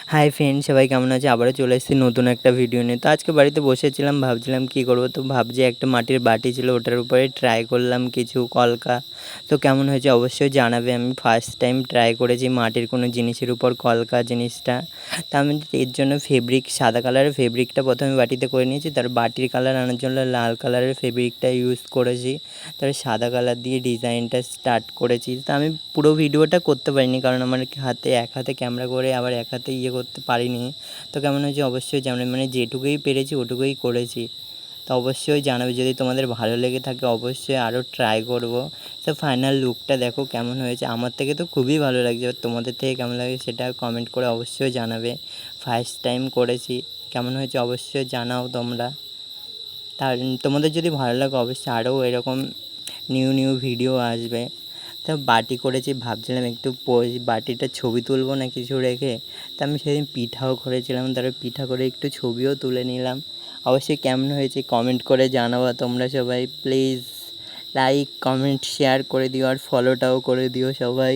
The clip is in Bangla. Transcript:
হাই ফ্রেন্ড, সবাই কেমন আছে? আবারও চলে এসেছি নতুন একটা ভিডিও নিয়ে। তো আজকে বাড়িতে বসেছিলাম, ভাবছিলাম কী করব। তো ভাবছি একটা মাটির বাটি ছিল, ওটার উপরে ট্রাই করলাম কিছু কলকা। তো কেমন হয়েছে অবশ্যই জানাবে। আমি ফার্স্ট টাইম ট্রাই করেছি মাটির কোনো জিনিসের উপর কলকা জিনিসটা। তা আমি এর জন্য ফেব্রিক, সাদা কালারের ফেব্রিকটা প্রথমে বাটিতে করে নিয়েছি। তার বাটির কালার আনার জন্য লাল কালারের ফেব্রিকটা ইউজ করেছি। তারপরে সাদা কালার দিয়ে ডিজাইনটা স্টার্ট করেছি। তা আমি পুরো ভিডিওটা করতে পারিনি, কারণ আমার এক হাতে ক্যামেরা করে আবার এক হাতে করতে পারিনি। তো কেমন হয়েছে অবশ্যই জানাবে, মানে যেটুকুই পেরেছি ওটুকুই করেছি। তো অবশ্যই জানাবে, যদি তোমাদের ভালো লেগে থাকে অবশ্যই আরও ট্রাই করব। তো ফাইনাল লুকটা দেখো কেমন হয়েছে। আমার থেকে তো খুবই ভালো লাগছে, তোমাদের থেকে কেমন লাগে সেটা কমেন্ট করে অবশ্যই জানাবে। ফার্স্ট টাইম করেছি, কেমন হয়েছে অবশ্যই জানাও তোমরা। তার তোমাদের যদি ভালো লাগে অবশ্যই আরও এরকম নিউ ভিডিও আসবে। তা বাটি করেছি, ভাবছিলাম একটু বাটিটার ছবি তুলবো না কিছু রেখে। তা আমি সেদিন পিঠাও করেছিলাম, তারপর পিঠা করে একটু ছবিও তুলে নিলাম। অবশ্যই কেমন হয়েছে কমেন্ট করে জানাবো তোমরা সবাই। প্লিজ লাইক, কমেন্ট, শেয়ার করে দিও, আর ফলোটাও করে দিও সবাই।